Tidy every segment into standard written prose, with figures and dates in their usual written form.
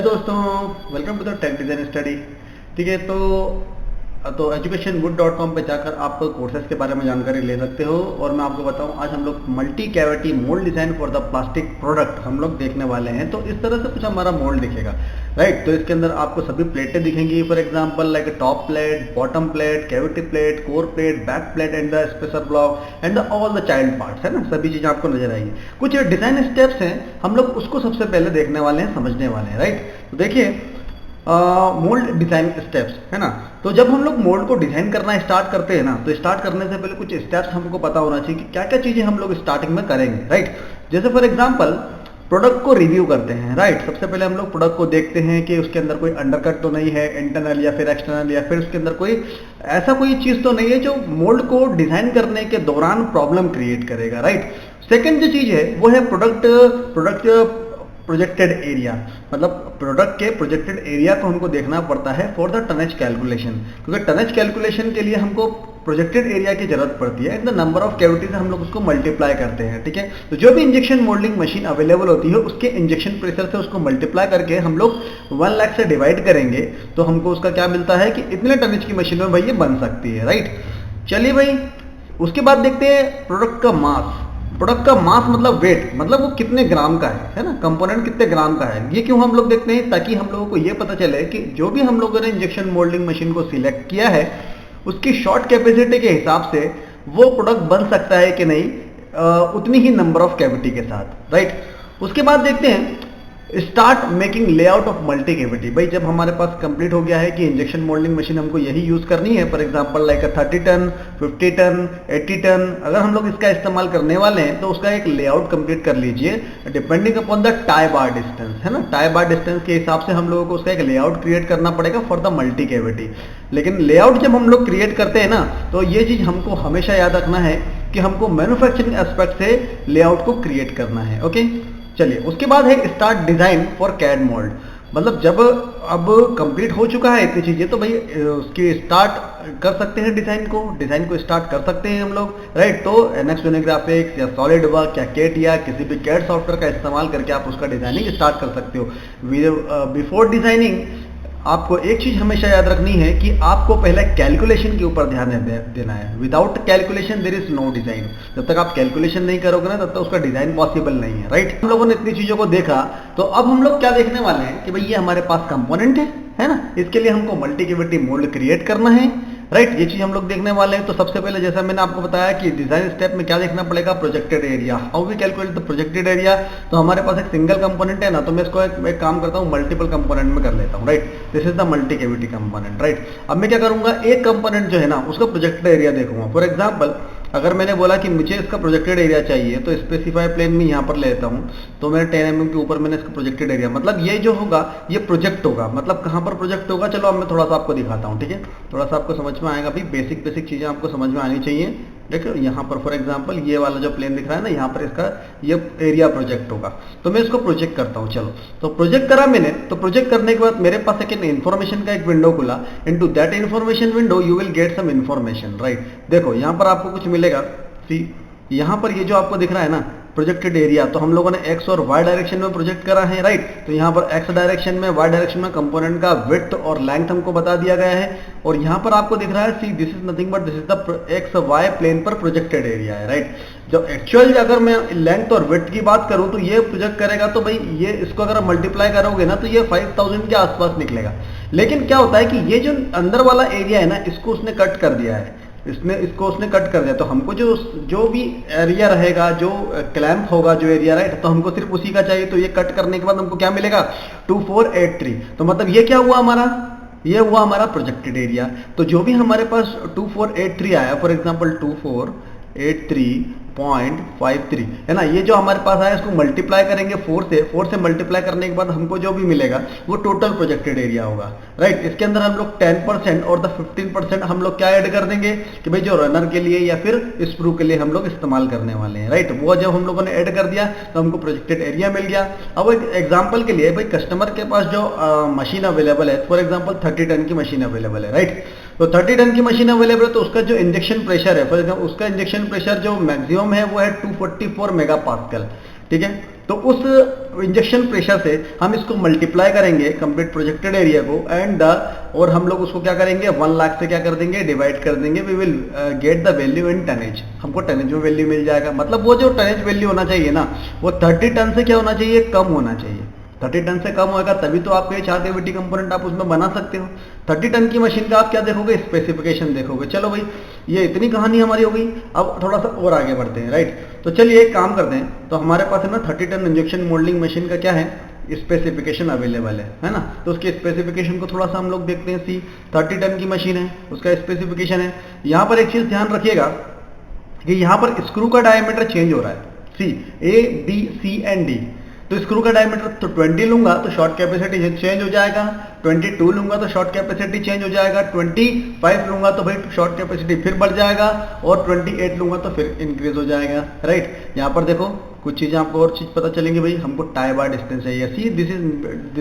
दोस्तों, welcome to the tech design study. ठीक है, तो educationwood.com पे जाकर आप कोर्सेज के बारे में जानकारी ले सकते हो। और मैं आपको बताऊं, आज हम लोग multi cavity mould design for the plastic product हम लोग देखने वाले हैं। तो इस तरह से कुछ हमारा मोल्ड दिखेगा, राइट। तो इसके अंदर आपको सभी प्लेटें दिखेंगी, for example like top plate, bottom plate, cavity plate, core plate, back plate and the spacer block and all the child parts, है ना। सभी चीज़ें आपको नजर आएंगी। कुछ डिज़ाइन स्टेप्स हैं, हम लोग उसको सबसे पहले देखने वाले हैं, समझने वाले हैं, राइट। तो देखिए, मोल्ड डिज़ाइन स्टेप्स, है ना। तो जब हम लोग मोल्ड को डिज़ाइन करना स्टार्ट करते हैं ना, तो स्टार्ट करने से पहले कुछ स्टेप्स हमको पता होना चाहिए कि क्या क्या चीज़ें हम लोग स्टार्टिंग में करेंगे, राइट। जैसे फॉर एग्जांपल प्रोडक्ट को रिव्यू करते हैं, राइट। सबसे पहले हम लोग प्रोडक्ट को देखते हैं कि उसके अंदर कोई अंडरकट तो नहीं है, इंटरनल या फिर एक्सटर्नल, या फिर उसके अंदर कोई ऐसा कोई चीज़ तो नहीं है जो मोल्ड को डिज़ाइन करने के दौरान प्रॉब्लम क्रिएट करेगा, राइट। सेकेंड जो चीज़ है वो है प्रोडक्ट प्रोजेक्टेड एरिया, मतलब प्रोडक्ट के प्रोजेक्टेड एरिया को हमको देखना पड़ता है फॉर द टनेज कैलकुलेशन, क्योंकि टनेज कैलकुलेशन के लिए हमको प्रोजेक्टेड एरिया की जरूरत पड़ती है। And the number of cavities हम लोग उसको मल्टीप्लाई करते हैं, ठीक है। तो जो भी इंजेक्शन मोल्डिंग मशीन अवेलेबल होती है उसके इंजेक्शन प्रेशर से उसको मल्टीप्लाई करके हम लोग 1 लाख से डिवाइड करेंगे, तो हमको उसका क्या मिलता है कि इतने टनेज की मशीन में भाई ये बन सकती है, राइट। चलिए भाई, उसके बाद देखते हैं प्रोडक्ट का मास। प्रोडक्ट का मास मतलब वेट, मतलब वो कितने ग्राम का है ना, कंपोनेंट कितने ग्राम का है। ये क्यों हम लोग देखते हैं, ताकि हम लोगों को ये पता चले कि जो भी हम लोगों ने इंजेक्शन मोल्डिंग मशीन को सिलेक्ट किया है उसकी शॉर्ट कैपेसिटी के हिसाब से वो प्रोडक्ट बन सकता है कि नहीं, उतनी ही नंबर ऑफ कैविटी के साथ, राइट। उसके बाद देखते हैं start making layout of multi cavity. भाई जब हमारे पास कंप्लीट हो गया है कि इंजेक्शन मोल्डिंग मशीन हमको यही यूज करनी है, for example like 30 ton, 50 ton, 80 ton, अगर हम लोग इसका इस्तेमाल करने वाले हैं तो उसका एक लेआउट कंप्लीट कर लीजिए depending upon the tie bar distance, है ना। टाई बार डिस्टेंस के हिसाब से हम लोगों को उसका एक लेआउट क्रिएट करना पड़ेगा फॉर द मल्टी कैविटी। लेकिन लेआउट जब हम लोग क्रिएट करते हैं ना, तो ये चीज हमको हमेशा याद रखना है कि हमको मैन्युफैक्चरिंग एस्पेक्ट से लेआउट को क्रिएट करना है, ओके। चलिए, उसके बाद है start design for CAD mould. मतलब जब अब कंप्लीट हो चुका है इतनी चीजें, तो भाई उसकी स्टार्ट कर सकते हैं, डिजाइन को स्टार्ट कर सकते हैं हम लोग, राइट। तो NX ग्राफिक्स या सॉलिड वर्क या केट या किसी भी कैड सॉफ्टवेयर का इस्तेमाल करके आप उसका डिजाइनिंग स्टार्ट कर सकते हो। बिफोर डिजाइनिंग आपको एक चीज हमेशा याद रखनी है कि आपको पहले कैलकुलेशन के ऊपर ध्यान देना है। Without calculation there is no design. जब तक आप कैलकुलेशन नहीं करोगे ना, तब तक उसका डिजाइन पॉसिबल नहीं है, राइट। हम लोगों ने इतनी चीजों को देखा, तो अब हम लोग क्या देखने वाले हैं कि भाई ये हमारे पास कंपोनेंट है ना। इसके लिए हमको मल्टी कैविटी मोल्ड क्रिएट करना है, राइट। ये चीज हम लोग देखने वाले हैं। तो सबसे पहले जैसा मैंने आपको बताया कि डिजाइन स्टेप में क्या देखना पड़ेगा, projected area. How we calculate the projected area. तो हमारे पास एक सिंगल कंपोनेंट है ना, तो मैं इसको एक काम करता हूँ, मल्टीपल कंपोनेंट में कर लेता हूँ, right. This is the multi cavity component, right. अब मैं क्या करूंगा, एक कंपोनेंट जो है ना उसका प्रोजेक्टेड एरिया देखूंगा। फॉर एग्जाम्पल अगर मैंने बोला कि मुझे इसका प्रोजेक्टेड एरिया चाहिए, तो स्पेसिफाई प्लेन में यहाँ पर लेता हूँ, तो मैंने 10 mm के ऊपर मैंने इसका प्रोजेक्टेड एरिया, मतलब ये जो होगा ये प्रोजेक्ट होगा। मतलब कहाँ पर प्रोजेक्ट होगा, चलो अब मैं थोड़ा सा आपको दिखाता हूँ, ठीक है। थोड़ा सा आपको समझ में आएगा, भी बेसिक चीजें आपको समझ में आनी चाहिए। देखो यहाँ पर फॉर एग्जांपल ये वाला जो प्लेन दिख रहा है ना, यहाँ पर इसका ये एरिया प्रोजेक्ट होगा, तो मैं इसको प्रोजेक्ट करता हूँ। चलो, तो प्रोजेक्ट करा मैंने। तो प्रोजेक्ट करने के बाद मेरे पास एक इन्फॉर्मेशन का एक विंडो खुला। Into that information window you will get some information, right. देखो यहाँ पर आपको कुछ मिलेगा। सी यहाँ पर ये जो आपको दिख रहा है ना प्रोजेक्टेड एरिया, तो हम लोगों ने एक्स और वाई डायरेक्शन में प्रोजेक्ट करा है, राइट। तो यहाँ पर एक्स डायरेक्शन में, वाई डायरेक्शन में कंपोनेंट का विड्थ और लेंथ हमको बता दिया गया है। और यहाँ पर आपको दिख रहा है, see this is nothing but this is the X Y plane पर प्रोजेक्टेड एरिया है, राइट। जो एक्चुअल अगर मैं लेंथ और विड्थ की बात करूं, तो ये प्रोजेक्ट करेगा, तो भाई ये इसको अगर मल्टीप्लाई करोगे ना, तो ये 5000 के आसपास निकलेगा। लेकिन क्या होता है कि ये जो अंदर वाला एरिया है ना, इसको उसने कट कर दिया है, इसको उसने कट कर दिया। तो हमको जो भी एरिया रहेगा, जो क्लैंप होगा जो एरिया, राइट, तो हमको सिर्फ उसी का चाहिए। तो ये कट करने के बाद हमको क्या मिलेगा, 2483। तो मतलब ये क्या हुआ हमारा, ये हुआ हमारा प्रोजेक्टेड एरिया। तो जो भी हमारे पास 2483 आया, फॉर एग्जांपल 2483.53 है ना, ये जो हमारे पास आया इसको मल्टीप्लाई करेंगे 4 से मल्टीप्लाई करने के बाद हमको जो भी मिलेगा वो टोटल प्रोजेक्टेड एरिया होगा, राइट। इसके अंदर हम लोग 10% और द 15% हम लोग क्या ऐड कर देंगे कि भाई जो रनर के लिए या फिर स्प्रू के लिए हम लोग इस्तेमाल करने वाले हैं, राइट। वो जब हम लोगों ने ऐड कर दिया तो हमको प्रोजेक्टेड एरिया मिल गया। अब एक एग्जाम्पल के लिए, भाई कस्टमर के पास जो मशीन अवेलेबल है, फॉर एग्जाम्पल 30 टन की मशीन अवेलेबल है, राइट। तो 30 टन की मशीन अवेलेबल है, तो उसका जो इंजेक्शन प्रेशर है, फॉर एग्जाम्पल उसका इंजेक्शन प्रेशर जो मैक्सिमम है वो है 244 मेगा पास्कल, ठीक है। तो उस इंजेक्शन प्रेशर से हम इसको मल्टीप्लाई करेंगे कंप्लीट प्रोजेक्टेड एरिया को एंड और हम लोग उसको क्या करेंगे 1 लाख से क्या कर देंगे डिवाइड कर देंगे, we will get the value in tonnage, हमको टनेज में वैल्यू मिल जाएगा। मतलब वो जो टनेज वैल्यू होना चाहिए ना वो 30 टन से क्या होना चाहिए, कम होना चाहिए। 30 टन से कम होगा तभी तो आपको ये 4 कैविटी कंपोनेंट आप उसमें बना सकते हो। 30 टन की मशीन का आप क्या देखोगे, स्पेसिफिकेशन देखोगे। चलो भाई ये इतनी कहानी हमारी हो गई, अब थोड़ा सा और आगे बढ़ते हैं, राइट। तो चलिए एक काम करते हैं, तो हमारे पास है ना 30 टन इंजेक्शन मोल्डिंग मशीन का क्या है, स्पेसिफिकेशन अवेलेबल है ना। तो उसके स्पेसिफिकेशन को थोड़ा सा हम लोग देखते हैं। सी 30 टन की मशीन है, उसका स्पेसिफिकेशन है। यहाँ पर एक चीज ध्यान रखिएगा कि यहाँ पर स्क्रू का डायमीटर चेंज हो रहा है। See A B C and D, तो स्क्रू का डायमीटर तो 20 लूंगा तो शॉर्ट कैपेसिटी चेंज हो जाएगा, 22 लूंगा तो शॉर्ट कैपेसिटी चेंज हो जाएगा, 25 लूंगा तो भाई शॉर्ट कैपेसिटी फिर बढ़ जाएगा और 28 लूंगा तो फिर इंक्रीज हो जाएगा, राइट। यहाँ पर देखो कुछ चीजें आपको और चीज पता चलेंगी भाई, हमको टाई बार डिस्टेंस चाहिए। See this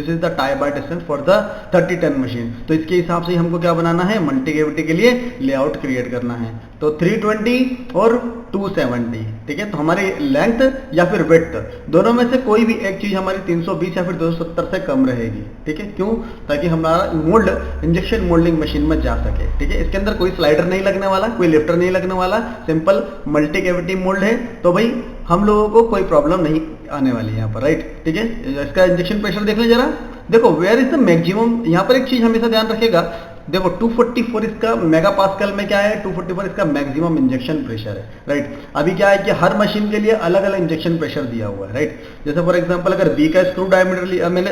is the tie bar distance for the 30 ton machine. तो इसके हिसाब से हमको क्या बनाना है, मल्टी कैविटी के लिए लेआउट क्रिएट करना है। तो 320 और 270, ठीक है। तो हमारी लेंथ या फिर विड्थ दोनों में से कोई भी एक चीज हमारी 320 या फिर 270 से कम रहेगी, ठीक है। क्यों, ताकि हमारा मोल्ड इंजेक्शन मोल्डिंग मशीन में जा सके, ठीक है। इसके अंदर कोई स्लाइडर नहीं लगने वाला, कोई लिफ्टर नहीं लगने वाला, सिंपल मल्टी कैविटी मोल्ड है। तो भाई हम लोगों को कोई प्रॉब्लम नहीं आने वाली है यहाँ पर, राइट, ठीक है। इसका इंजेक्शन प्रेशर देख लें जरा, देखो वेयर इज द मैक्सिमम। यहाँ पर एक चीज हमेशा ध्यान रखिएगा, देखो 244 इसका मेगा पास्कल में क्या है, 244 इसका मैक्सिमम इंजेक्शन प्रेशर है, राइट। अभी क्या है कि हर मशीन के लिए अलग अलग इंजेक्शन प्रेशर दिया हुआ है, राइट। जैसे फॉर एग्जांपल अगर बी का स्क्रू डायमीटर लिया मैंने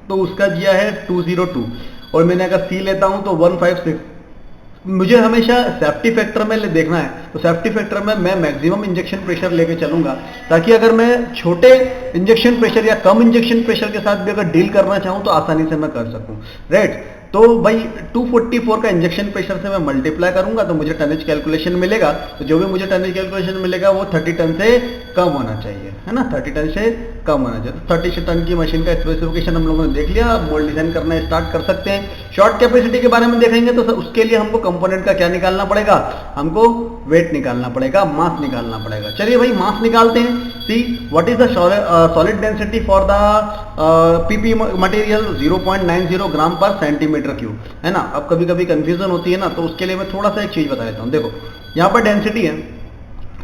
तो उसका दिया है 202 और मैंने अगर सी लेता हूं तो 156। मुझे हमेशा सेफ्टी फैक्टर में देखना है, तो सेफ्टी फैक्टर में मैं मैक्सिमम इंजेक्शन प्रेशर लेके चलूंगा, ताकि अगर मैं छोटे इंजेक्शन प्रेशर या कम इंजेक्शन प्रेशर के साथ भी अगर डील करना चाहूं तो आसानी से मैं कर सकूं, राइट। तो भाई 244 का इंजेक्शन प्रेशर से मैं मल्टीप्लाई करूंगा तो मुझे टनेज कैलकुलेशन मिलेगा। तो जो भी मुझे टनेज कैलकुलेशन मिलेगा वो 30 टन से कम होना चाहिए, है ना, 30 टन से कम होना चाहिए। 30 टन की मशीन का स्पेसिफिकेशन हम लोगों ने देख लिया, मोल्ड डिजाइन करना स्टार्ट कर सकते हैं। शॉर्ट कैपेसिटी के बारे में देखेंगे तो उसके लिए हमको कंपोनेंट का क्या निकालना पड़ेगा, हमको वेट निकालना पड़ेगा, मास निकालना पड़ेगा। चलिए भाई मास निकालते हैं। See what is the solid density for the PP material, 0.90 ग्राम पर सेंटीमीटर क्यूब, है ना। अब कभी कभी कंफ्यूजन होती है ना, तो उसके लिए मैं थोड़ा सा एक चीज बता देता हूँ। देखो यहाँ पर डेंसिटी है,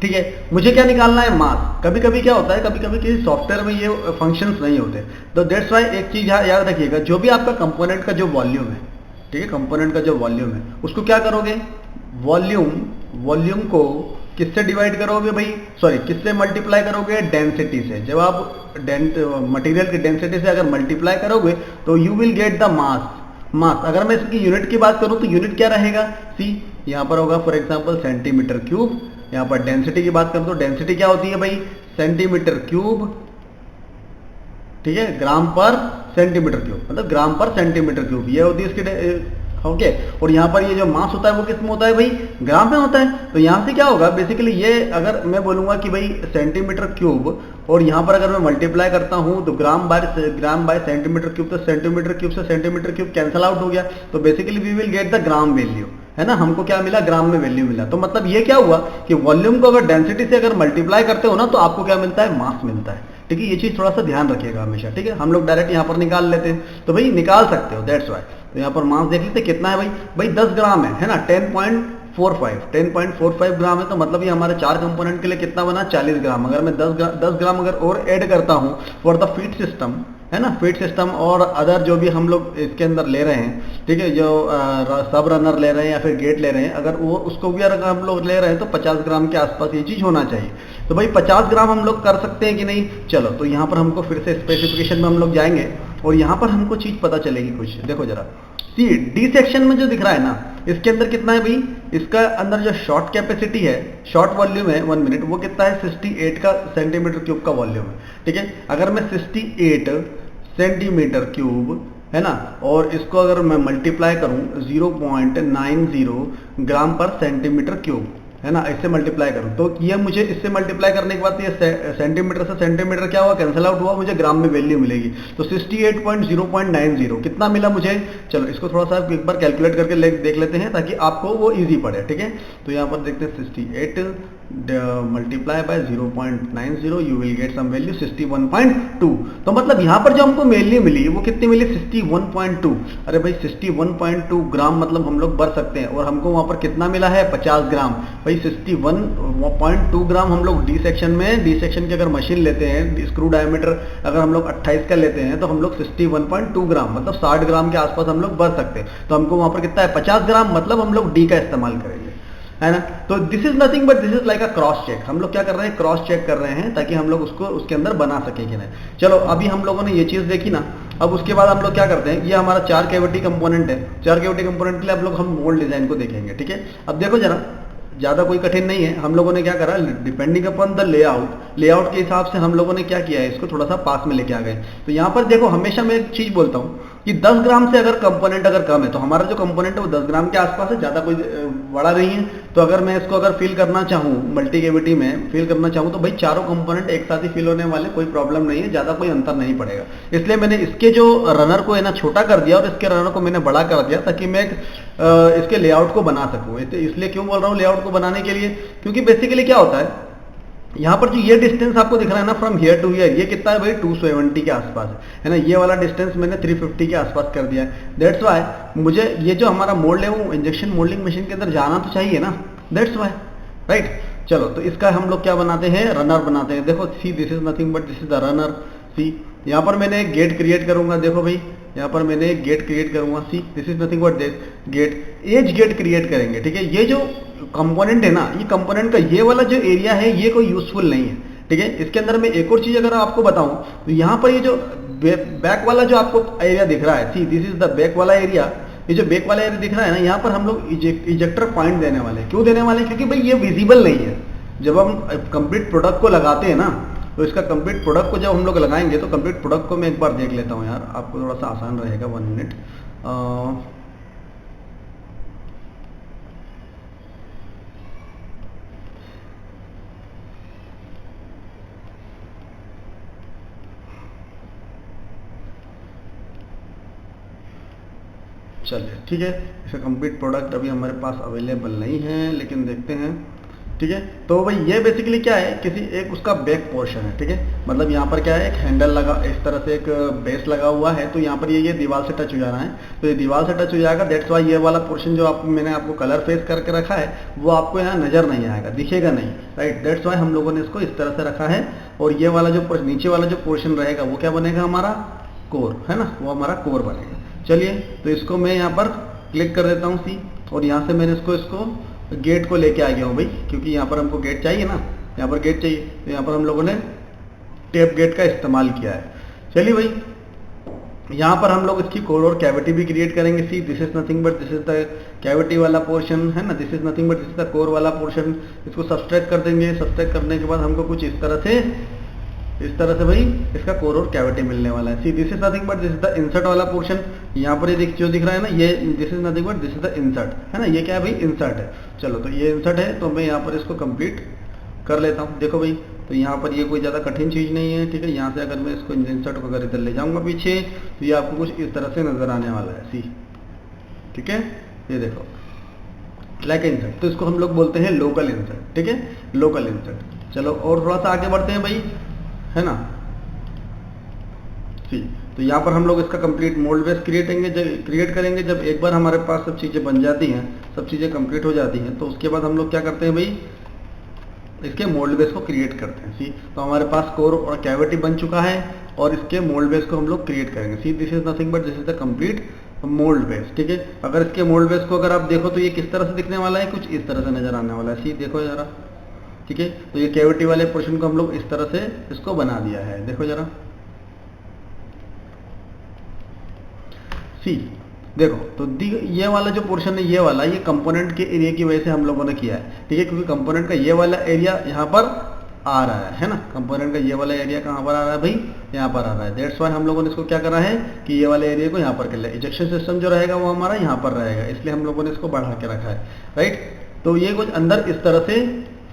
ठीक है, मुझे क्या निकालना है, मास। कभी कभी क्या होता है, कभी कभी किसी सॉफ्टवेयर में ये फंक्शंस नहीं होते, तो दैट्स वाई एक चीज याद रखिएगा, जो भी आपका कंपोनेंट का जो वॉल्यूम है, ठीक है, कंपोनेंट का जो वॉल्यूम है उसको क्या करोगे, वॉल्यूम को किससे डिवाइड करोगे भाई, सॉरी किससे मल्टीप्लाई करोगे, डेंसिटी से। जब आप मटेरियल की डेंसिटी से अगर मल्टीप्लाई करोगे तो you will get the mass. अगर मैं इसकी यूनिट की बात करूं तो यूनिट क्या रहेगा, सी यहाँ पर होगा फॉर एग्जांपल सेंटीमीटर क्यूब। यहाँ पर डेंसिटी की बात करूं तो डेंसिटी क्या होती है भाई, सेंटीमीटर क्यूब, ठीक है, ग्राम पर सेंटीमीटर क्यूब, मतलब ग्राम पर सेंटीमीटर क्यूब ये होती है इसकी, ओके। और यहाँ पर ये जो मास होता है वो किस में होता है भाई, ग्राम में होता है। तो यहाँ से क्या होगा बेसिकली, ये अगर मैं बोलूंगा कि भाई सेंटीमीटर क्यूब और यहाँ पर अगर मैं मल्टीप्लाई करता हूँ तो ग्राम बाय सेंटीमीटर क्यूब, तो सेंटीमीटर क्यूब से सेंटीमीटर क्यूब कैंसल आउट हो गया, तो basically we will get the gram value, है ना। हमको क्या मिला, ग्राम में वैल्यू मिला। तो मतलब ये क्या हुआ कि वॉल्यूम को अगर डेंसिटी से अगर मल्टीप्लाई करते हो ना तो आपको क्या मिलता है, मास मिलता है, ठीक है। ये चीज थोड़ा सा ध्यान रखिएगा हमेशा, ठीक है। हम लोग डायरेक्ट यहाँ पर निकाल लेते हैं, तो भाई निकाल सकते हो, दैट्स वाई। तो यहाँ पर मास देख लेते कितना है भाई 10 ग्राम है ना, 10.45 ग्राम है। तो मतलब ये हमारे 4 कंपोनेंट के लिए कितना बना, 40 ग्राम। अगर मैं 10 ग्राम अगर और ऐड करता हूँ फॉर द फीड सिस्टम, है ना, फीड सिस्टम और अदर जो भी हम लोग इसके अंदर ले रहे हैं, ठीक है, जो सब रनर ले रहे हैं या फिर गेट ले रहे हैं, अगर वो उसको भी अगर हम लोग ले रहे हैं तो 50 ग्राम के आसपास ये चीज होना चाहिए। तो भाई 50 ग्राम हम लोग कर सकते हैं कि नहीं, चलो। तो यहाँ पर हमको फिर से स्पेसिफिकेशन में हम लोग जाएंगे और यहाँ पर हमको चीज पता चलेगी कुछ। देखो जरा, सी डी सेक्शन में जो दिख रहा है ना, इसके अंदर कितना है भाई, इसका अंदर जो शॉर्ट कैपेसिटी है, शॉर्ट वॉल्यूम है 1 मिनट, वो कितना है 68 का सेंटीमीटर क्यूब का वॉल्यूम है, ठीक है। अगर मैं 68 सेंटीमीटर क्यूब, है ना, और इसको अगर मैं मल्टीप्लाई करूं 0.90 ग्राम पर सेंटीमीटर क्यूब, है ना, इससे मल्टीप्लाई करूं तो ये मुझे इससे मल्टीप्लाई करने के बाद ये सेंटीमीटर से सेंटीमीटर क्या हुआ, कैंसिल आउट हुआ, मुझे ग्राम में वैल्यू मिलेगी। तो 68.0.90 कितना मिला मुझे, चलो इसको थोड़ा सा एक बार कैलकुलेट करके देख लेते हैं ताकि आपको वो इजी पड़े, ठीक है। तो यहाँ पर देखते हैं 68 multiply by 0.90 you will get some value 61.2। तो मतलब यहाँ पर जो हमको वैल्यू मिली वो कितनी मिली 61.2। अरे भाई 61.2 ग्राम मतलब हम लोग भर सकते हैं, और हमको वहाँ पर कितना मिला है 50 ग्राम। भाई 61.2 ग्राम हम लोग डी सेक्शन में, डी सेक्शन की अगर मशीन लेते हैं, स्क्रू डायमीटर अगर हम लोग 28 का लेते हैं तो हम लोग 61.2 ग्राम मतलब 60 ग्राम के आसपास हम लोग भर सकते हैं। तो हमको वहाँ पर कितना है 50 ग्राम, मतलब हम लोग डी का इस्तेमाल करेंगे, है ना। तो this is nothing but this is like a cross check. हम लोग क्या कर रहे हैं, क्रॉस चेक कर रहे हैं ताकि हम लोग उसको उसके अंदर बना सके कि नहीं। चलो अभी हम लोगों ने ये चीज देखी ना, अब उसके बाद हम लोग क्या करते हैं, ये हमारा 4 कैविटी कंपोनेंट है। 4 कैविटी कंपोनेंट के लिए अब लोग हम मोल्ड डिजाइन को देखेंगे, ठीक है। अब देखो जरा, ज़्यादा कोई कठिन नहीं है। हम लोगों ने क्या करा, डिपेंडिंग अपॉन द लेआउट के हिसाब से हम लोगों ने क्या किया है, इसको थोड़ा सा पास में लेके आ गए। तो यहाँ पर देखो, हमेशा मैं एक चीज़ बोलता हूँ कि 10 ग्राम से अगर कंपोनेंट अगर कम है तो हमारा जो कंपोनेंट है वो 10 ग्राम के आसपास है, ज़्यादा कोई बड़ा नहीं है। तो अगर मैं इसको अगर फिल करना चाहूँ, मल्टी कैविटी में फिल करना चाहूँ, तो भाई चारों कंपोनेंट एक साथ ही फिल होने वाले, कोई प्रॉब्लम नहीं है, ज़्यादा कोई अंतर नहीं पड़ेगा। इसलिए मैंने इसके जो रनर को है ना छोटा कर दिया और इसके रनर को मैंने बड़ा कर दिया ताकि मैं इसके लेआउट को बना सकूँ। इसलिए क्यों बोल रहा हूँ लेआउट को बनाने के लिए, क्योंकि बेसिकली क्या होता है, यहाँ पर जो ये डिस्टेंस आपको दिख रहा है ना फ्रॉम हियर टू हियर, ये कितना है भाई 270 के आसपास है ना। ये वाला डिस्टेंस मैंने 350 के आसपास कर दिया है। दैट्स वाई मुझे ये जो हमारा मोल्ड है वो इंजेक्शन मोल्डिंग मशीन के अंदर जाना तो चाहिए ना, दैट्स वाई, राइट। चलो तो इसका हम लोग क्या बनाते हैं, रनर बनाते हैं। देखो see this is nothing but this is the runner. See यहाँ पर मैंने एक गेट क्रिएट करूंगा, देखो भाई यहाँ पर मैंने एक गेट क्रिएट करूंगा। See this is nothing but this gate, as gate create करेंगे, ठीक है। ये जो कंपोनेंट है ना, ये कंपोनेंट का ये वाला जो एरिया है ये कोई यूजफुल नहीं है, ठीक है। इसके अंदर मैं एक और चीज अगर आपको बताऊं तो यहाँ पर ये जो बैक वाला जो आपको एरिया दिख रहा है, see this is the back वाला एरिया। ये जो बैक वाला एरिया दिख रहा है ना, यहाँ पर हम लोग इजेक्टर पॉइंट देने वाले हैं। क्यों देने वाले हैं, क्योंकि भाई ये विजिबल नहीं है। जब हम कंप्लीट प्रोडक्ट को लगाते हैं ना, तो इसका कंप्लीट प्रोडक्ट को जब हम लोग लगाएंगे तो कंप्लीट प्रोडक्ट को मैं एक बार देख लेता हूँ यार, आपको थोड़ा सा आसान रहेगा। 1 मिनट। चलिए ठीक है, इसका कंप्लीट प्रोडक्ट अभी हमारे पास अवेलेबल नहीं है, लेकिन देखते हैं, ठीक है। तो भाई ये बेसिकली क्या है, किसी एक उसका बैक पोर्शन है, ठीक है। मतलब यहाँ पर क्या है, एक हैंडल लगा, इस तरह से एक बेस लगा हुआ है। तो यहाँ पर ये दीवार से टच हो जाना है, तो ये दीवार से टच हो जाएगा। दैट्स वाई ये वाला पोर्शन जो मैंने आपको कलर फेस करके रखा है वो आपको यहाँ नजर नहीं आएगा, दिखेगा नहीं, राइट। दैट्स वाई हम लोगों ने इसको इस तरह से रखा है। और ये वाला जो नीचे वाला जो पोर्शन रहेगा वो क्या बनेगा, हमारा कोर, है ना, वो हमारा कोर बनेगा। चलिए तो इसको मैं यहाँ पर क्लिक कर देता हूँ सी, और यहाँ से मैंने इसको गेट को लेके आ गया हूँ भाई, क्योंकि यहाँ पर हमको गेट चाहिए ना, यहाँ पर गेट चाहिए। तो यहाँ पर हम लोगों ने टेप गेट का इस्तेमाल किया है। चलिए भाई, यहाँ पर हम लोग इसकी कोर और कैविटी भी क्रिएट करेंगे। सी this is nothing but this is the cavity वाला पोर्शन, है ना, this is nothing but this is the core वाला पोर्शन। इसको सब्सट्रैक्ट कर देंगे। सब्सट्रैक्ट करने के बाद हमको कुछ इस तरह से भाई इसका कोर और कैविटी मिलने वाला है। See this is nothing but this is the insert वाला पोर्शन। यहाँ पर ये जो दिख रहा है ना, ये this is nothing but this is the insert, है ना। ये क्या है भाई, इंसर्ट है। चलो तो ये इंसर्ट है, तो मैं यहाँ पर इसको कंप्लीट कर लेता हूँ। देखो भाई, तो यहाँ पर ये कोई ज़्यादा कठिन चीज़ नहीं है, ठीक है। यहाँ से अगर मैं इसको इंसर्ट को अगर इधर ले जाऊँगा पीछे, तो ये आपको कुछ इस तरह से नजर आने वाला है। सी, ठीक है, ये देखो लाइक इंसर्ट। तो इसको हम लोग बोलते हैं लोकल इंसर्ट, ठीक है, लोकल इंसर्ट। चलो और थोड़ा सा आगे बढ़ते हैं भाई, है ना। तो यहाँ पर हम लोग इसका कंप्लीट मोल्ड बेस क्रिएट करेंगे। जब एक बार हमारे पास सब चीज़ें बन जाती हैं, सब चीज़ें कंप्लीट हो जाती हैं, तो उसके बाद हम लोग क्या करते हैं भाई, इसके मोल्ड बेस को क्रिएट करते हैं। सी, तो हमारे पास कोर और कैविटी बन चुका है, और इसके मोल्ड बेस को हम लोग क्रिएट करेंगे। सी this is nothing but this is the complete mould base, ठीक है। अगर इसके मोल्ड बेस को अगर आप देखो तो ये किस तरह से दिखने वाला है, कुछ इस तरह से नजर आने वाला है। सी देखो जरा, ठीक है। तो ये कैविटी वाले पोर्शन को हम लोग इस तरह से इसको बना दिया है, देखो जरा। सी देखो, तो ये वाला जो पोर्शन है, ये कंपोनेंट के एरिया की वजह से हम लोगों ने किया है, ठीक है। क्योंकि कंपोनेंट का ये वाला एरिया यहाँ पर आ रहा है ना, कंपोनेंट का ये वाला एरिया कहाँ पर आ रहा है भाई, यहाँ पर आ रहा है। दैट्स वाई हम लोगों ने इसको क्या करा है कि ये वाले एरिया को यहाँ पर कर लिया। इजेक्शन सिस्टम जो रहेगा वो हमारा यहाँ पर रहेगा, इसलिए हम लोगों ने इसको बढ़ा के रखा है, राइट। तो ये कुछ अंदर इस तरह से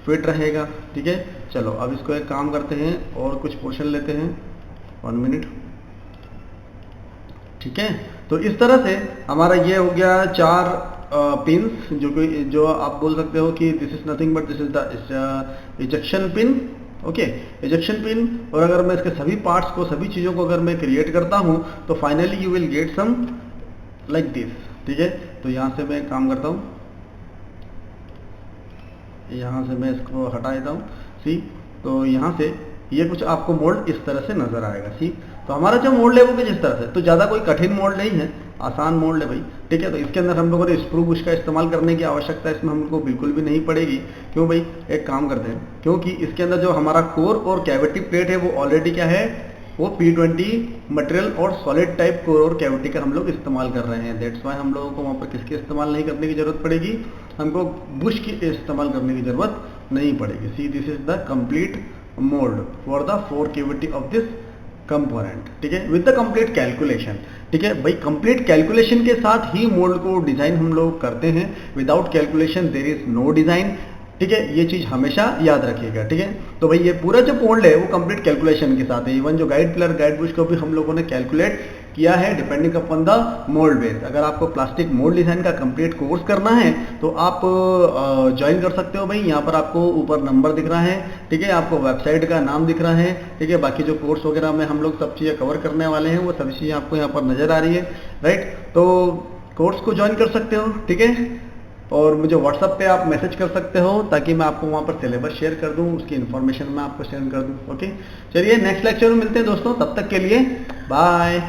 फिट रहेगा, ठीक है। चलो अब इसको एक काम करते हैं और कुछ पोर्शन लेते हैं, 1 मिनट, ठीक है। तो इस तरह से हमारा ये हो गया 4 पिंस, जो आप बोल सकते हो कि this is nothing but this is the ejection pin. Okay, ejection pin. और अगर मैं इसके सभी पार्ट्स को, सभी चीज़ों को अगर मैं क्रिएट करता हूँ तो finally you will get some like this. ठीक है, तो यहाँ से मैं काम करता हूँ, यहाँ से मैं इसको हटा देता हूँ। सी, तो यहाँ से ये कुछ आपको मोल्ड इस तरह से नजर आएगा। सी, तो हमारा जो मोल्ड है वो कुछ इस तरह से, तो ज़्यादा कोई कठिन मोल्ड नहीं है, आसान मोल्ड है भाई। ठीक है, तो इसके अंदर हम लोगों ने स्क्रू बुश का इस्तेमाल करने की आवश्यकता इसमें हमको बिल्कुल भी नहीं पड़ेगी। क्यों भाई, एक काम करते हैं, क्योंकि इसके अंदर जो हमारा कोर और कैविटी प्लेट है वो ऑलरेडी क्या है, वो P20 मटेरियल और सॉलिड टाइप कोर और कैविटी का हम लोग इस्तेमाल कर रहे हैं। दैट्स वाई हम लोगों को वहाँ पर किसके इस्तेमाल नहीं करने की जरूरत पड़ेगी, हमको बुश की इस्तेमाल करने की जरूरत नहीं पड़ेगी। See, this is the complete mould for the 4 cavity of this component. ठीक है, विद द कंप्लीट कैलकुलेशन। ठीक है भाई, कंप्लीट कैलकुलेशन के साथ ही मोल्ड को डिजाइन हम लोग करते हैं। Without calculation there is no design. ठीक है, ये चीज हमेशा याद रखिएगा। ठीक है, तो भाई ये पूरा जो मोल्ड है वो कंप्लीट कैलकुलेशन के साथ है। इवन जो गाइड पिलर, गाइड बुश को भी हम लोगों ने कैलकुलेट किया है depending upon the mould base. अगर आपको प्लास्टिक मोल्ड डिजाइन का कंप्लीट कोर्स करना है तो आप ज्वाइन कर सकते हो भाई। यहाँ पर आपको ऊपर नंबर दिख रहा है। ठीक है, आपको वेबसाइट का नाम दिख रहा है। ठीक है, बाकी जो कोर्स वगैरह में हम लोग सब चीज़ें कवर करने वाले हैं वो सभी चीज़ें आपको यहाँ पर नजर आ रही है। राइट, तो कोर्स को ज्वाइन कर सकते हो। ठीक है, और मुझे व्हाट्सएप पे आप मैसेज कर सकते हो ताकि मैं आपको वहाँ पर सिलेबस शेयर कर दूँ, उसकी इन्फॉर्मेशन मैं आपको शेयर कर दूँ। ओके, चलिए नेक्स्ट लेक्चर में मिलते हैं दोस्तों, तब तक के लिए बाय।